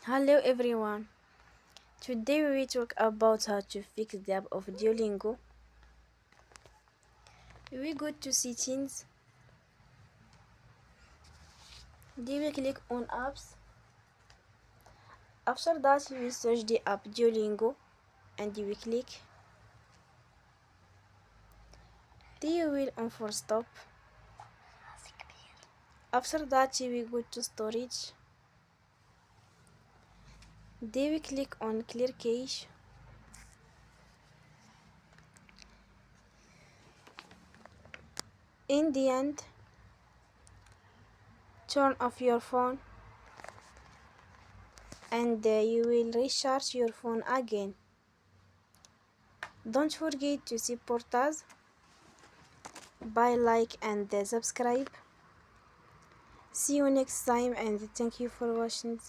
Hello everyone. Today we will talk about how to fix the app of Duolingo. We go to settings. Then we click on apps. After that we will search the app Duolingo and we click. Then you will on for stop. After that we go to storage. Then we click on clear cache. In the end, turn off your phone and you will recharge your phone again. Don't forget to support us by like and subscribe. See you next time and thank you for watching.